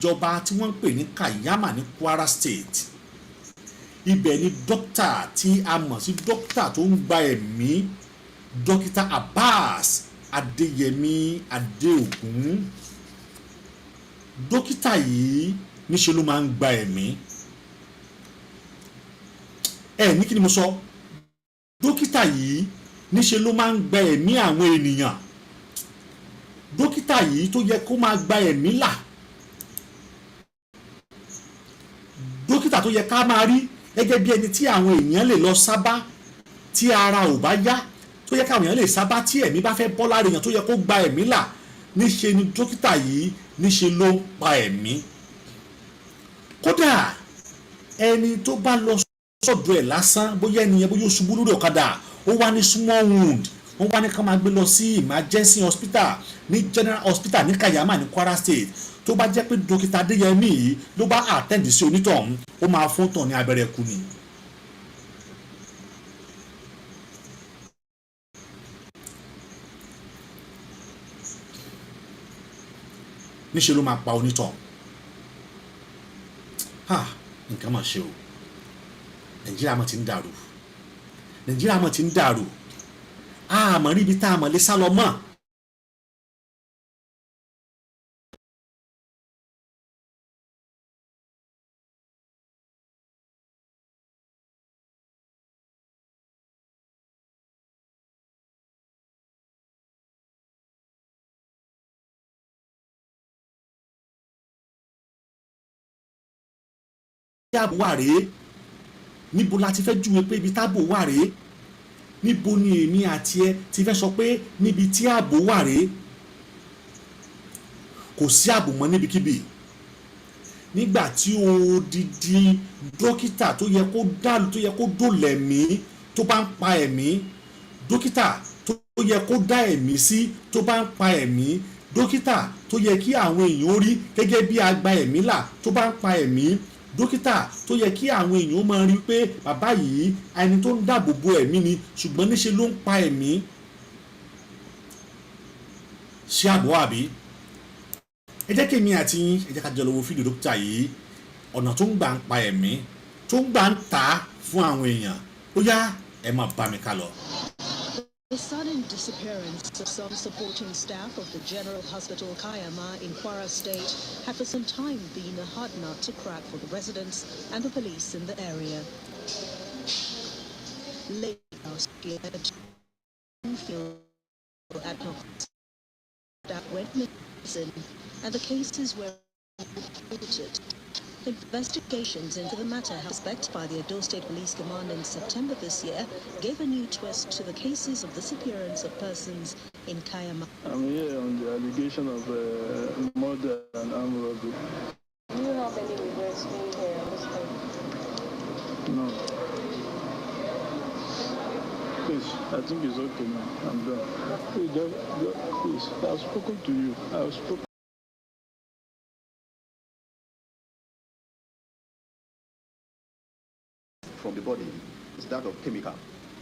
Ijoba tí wọ́n ń pè ní Kayama ní Kwara State. Ibẹ̀ ni dókítà tí a mọ̀ sí dókítà tó ń gba ẹ̀mí, Dokita Abbas Adeyemi Adeogun. Dókítà yìí níṣe ló máa ń gba ẹ̀mí. Ní kí ni mo sọ? Dókítà yìí níṣe ló máa ń gba ẹ̀mí àwọn ènìyàn. Dókítà yìí tó yẹ kó máa gba ẹ̀mí là. Dókítà tó yẹ ká máa rí gẹ́gẹ́ bí ẹni tí àwọn èèyàn lè lọ sábà tí ara ò bá yá, tó yẹ káwọn èèyàn lè sábà tí ẹ̀mí bá fẹ́ bọ́ lára èèyàn, tó yẹ kó gba ẹ̀mí là. Níṣe ni dókítà yìí níṣe ló ń pa ẹ̀mí. Kódà ẹni tó bá lọ sọ́dọ̀ ẹ̀ lásán, bóyá ẹni yẹn bóyá ó ṣubú lórí ọ̀kadà, ó wá ní small wound, wọ́n wá ní ká máa gbé lọ sí emergency hospital ní general hospital ní Kayama ní Kwara State. Tó bá jẹ́ pé dókítà Adeyemi yìí ló bá attend sí onítọ̀hún, ó máa fún tàn ní abẹ́rẹ́ kú ni. Níṣe ló máa pa onítọ̀hún. Nǹkan máa ṣe o. Nàìjíríà mọ̀ ti ń dàrú. Nàìjíríà mọ̀ ti ń dàrú. Àmọ́ rí ibi tá a mọ̀ lé sá lọ mọ́. Ààbò wà rèé, níbo la ti fẹ́ júwe pé ibi táàbò wà rèé? Níbo ni èmi àti ẹ ti fẹ́ sọ pé níbi tí ààbò wà rèé? Kò sí ààbò mọ́ níbikíbi. Nígbà tí odidi dókítà tó yẹ kó dàlú, tó yẹ kó dòlẹ̀mí tó bá ń pa ẹ̀mí, dókítà tó yẹ kó dá ẹ̀mí sí tó bá ń pa ẹ̀mí, dókítà tó yẹ kí àwọn èèyàn rí gẹ́gẹ́ bí agba ẹ̀mí là tó bá ń pa ẹ̀mí, dókítà tó yẹ kí àwọn èèyàn máa rí pé bàbá yìí ẹni tó ń dáàbò bo ẹ̀mí ni, ṣùgbọ́n níṣe ló ń pa ẹ̀mí. Ṣé àbọ̀ àbí? Ẹ jẹ́ kí èmi àti yín, ẹ jẹ́ ká jọ lọ wo fídíò dókítà yìí, ọ̀nà tó ń gbà ń pa ẹ̀mí, tó ń gbà ń tà á fún àwọn èèyàn. Ó yá, ẹ máa bá mi ká lọ. The sudden disappearance of some supporting staff of the General Hospital Kayama in Kwara State had for some time been a hard nut to crack for the residents and the police in the area. Late last year, at that went missing, and the cases were reported. Investigations into the matter, suspected by the Edo State Police Command in September this year, gave a new twist to the cases of disappearance of persons in Kayama. I'm here on the allegation of murder and armed robbery. Do you have any regrets being here on this day? No. Please, I think it's okay now. I'm done. Please, I've spoken to you. I've spoken. From the body is that of chemical,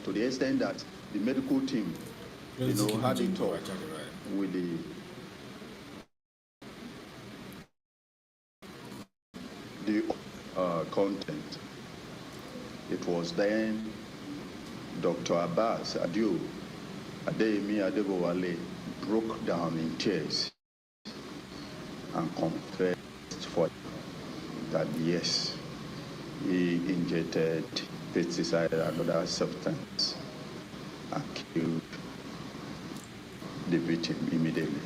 to the extent that the medical team, had a talk with the content. It was then Dr. Abbas Adeyemi broke down in tears and confessed for that yes, he injected pesticide and other substance and killed the victim immediately.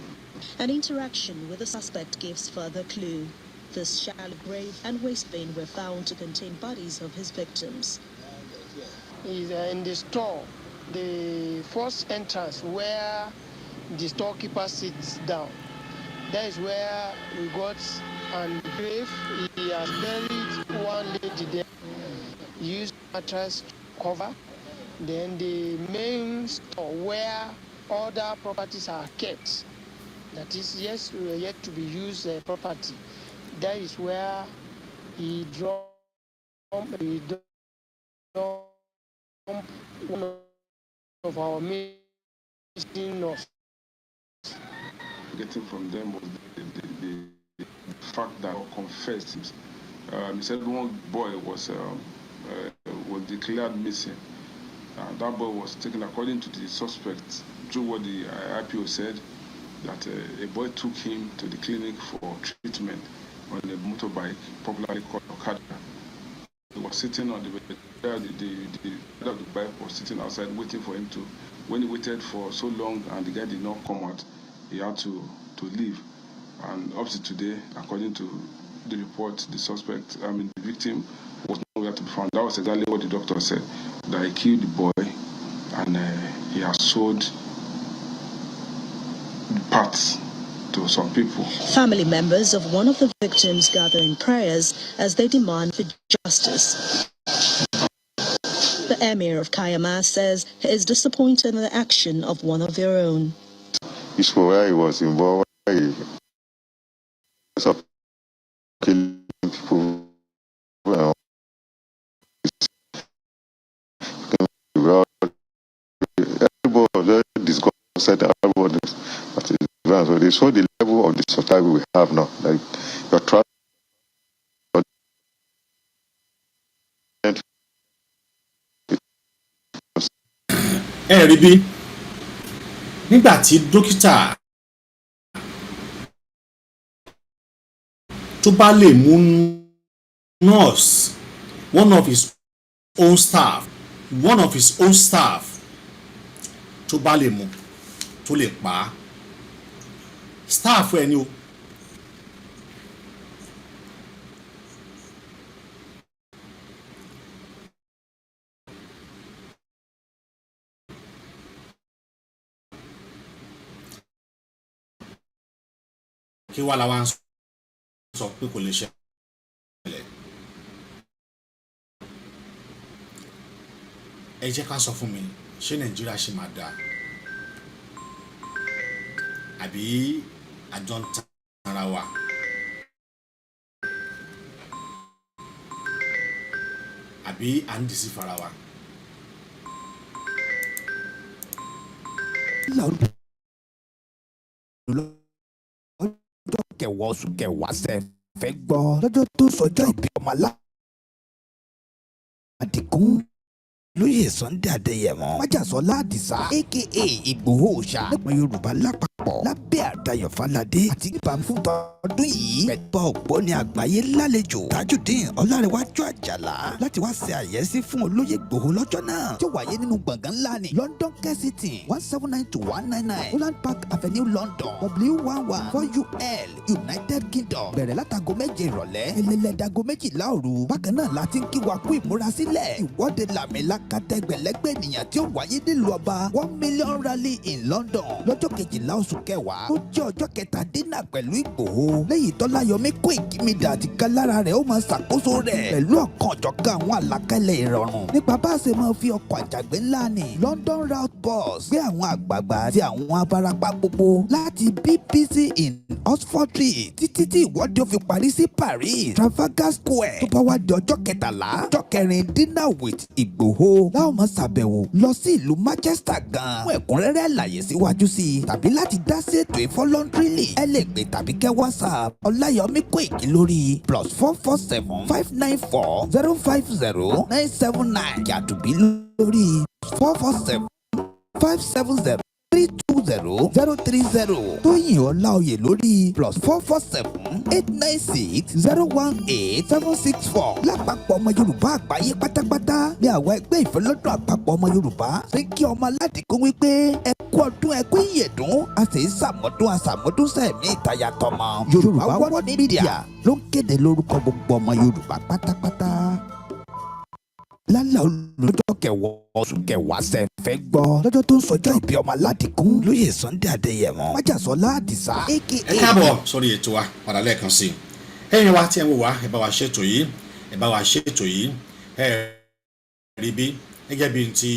An interaction with the suspect gives further clue. This shallow grave and waste bin were found to contain bodies of his victims. Is in the store, the first entrance where the storekeeper sits down. That is where we got an grave. He has buried one lady there. He used mattress cover. Then the main store where other properties are kept, that is yet to be used property. That is where he dropped one of our missing nurse. Getting from them was the fact that confessed. He said one boy was declared missing. That boy was taken, according to the suspect, through what the IPO said, that a boy took him to the clinic for treatment on a motorbike, popularly called Okada. He was sitting on the bike was sitting outside waiting for him to. When he waited for so long and the guy did not come out, he had to leave. And up to today, according to the report, the victim was nowhere to be found. That was exactly what the doctor said, that he killed the boy and he has sold the parts to some people. Family members of one of the victims gather in prayers as they demand for justice. The Emir of Kayama says he is disappointed in the action of one of their own. It's for where he was involved, of killing people. Well, everybody discussed everybody, but so they saw the level of the society we have now. Like your trust. Rí bí nígbà tí dókítà tó bá lè mú nurse one of his own staff tó bá lè mú tó lè pa staff ẹni o kí wá la wá ń sọ pé kò lè ṣẹlẹ̀. Ẹ jẹ́ ká sọ fún mi, ṣé Nàìjíríà ṣì máa dáa àbí àjọ ń tan ara wa? Àbí à ń dìsí fara wa? Ọjọ́ kẹwàá oṣù kẹwàá ṣe fẹ́ gbọ́ lọ́jọ́ tó sọjọ́ ìbí ọmọ Adigun lóyè Sunday Adeyemi májàsọ́lá Àdìsá aka Ìgbòho Òòṣà lẹ́gbọ̀n Yorùbá lápapọ̀ lábẹ́ Àdáyọ̀ Fáládé àti níbàámu fún tọdún yìí pẹ̀lú ògbóni àgbáyé lálejò Tajudeen Ọlárẹ̀wájú Àjàlá láti wá ṣe àyẹ́sí fún olóyè Ìgbòho lọ́jọ́ náà tí ó wáyé nínú gbọ̀ngàn ńlá ní London Kensington 179-199 Holland Park Avenue London W11 4UL United Kingdom bẹ̀rẹ̀ látago 7 ìrọ̀lẹ́ ẹlẹ́lẹ́dago 12 òru bákan náà láti ń kí wa kú ìmúrasílẹ̀ ìwọ́de làmìlà kàtẹ́gbẹ̀lẹ́gbẹ̀ ènìyàn tí ó wáyé nílùú ọba 1 million rally in London lọ́jọ́ 12 oṣù kẹwàá ó jẹ́ ọjọ́ kẹtàdínà pẹ̀lú Ìgbòho lẹ́yìn Tọ́láyọmí Kóìkí àti kálára rẹ̀ ó máa ṣàkóso rẹ̀ pẹ̀lú ọ̀kan ọ̀jọ̀kan àwọn àlàkalẹ̀ ìrọ̀rùn nípa bá a ṣe máa fi ọkọ̀ àjàgbé ńlá ní London route bus gbé àwọn àgbààgbà àti àwọn abarapá gbogbo láti BBC in Oxford Street títí tí ìwọ́de ó fi parí sí Paris Trafalgar Square tó bá wá di ọjọ́ 13 ọjọ́ 4 dinner with Ìgbòho láwọn máa ṣàbẹ̀wò lọ sí ìlú Manchester gan fún ẹ̀kúnrẹ́rẹ́ àlàyé síwájú sí i tàbí láti dá sí ètò ìfọlọ́ndrìlì ẹ lè pè tàbí kẹ́ WhatsApp Ọláyọmí Kóìkí lórí +447 594 050 979 Yàtúbí lórí 447 570 320 030 Tóyìn Ọláoyè lórí +447 896 018 764 lápapọ̀ ọmọ Yorùbá àgbáyé pátápátá ní àwọn ẹgbẹ́ ìfẹ́lọ́dún àpapọ̀ ọmọ Yorùbá ṣe kí ọmọ Aládìgún wípé ẹ kú ọdún ẹ kú ìyẹ̀dún a sì ń ṣàmọ́dún sẹ́mi ìtayà tọmọ Yorùbá World Media ló ń kéde lórúkọ gbogbo ọmọ Yorùbá pátápátá. Lálẹ́ olójọ́ kẹwàá oṣù kẹwàá ṣe fẹ́ gbọ́ lọ́jọ́ tó ń sọjọ́ ìbí ọmọ Aládìgún lóyè Sunday Adeyemi májàsọ́lá Àdìsá aka. Ẹ káàbọ̀ sórí ètò wa padà lẹ́ẹ̀kan sí i ẹ̀yin wa tí ẹ ń wò wá ẹ bá wa ṣètò yìí ẹ rí bí gẹ́gẹ́ bí ti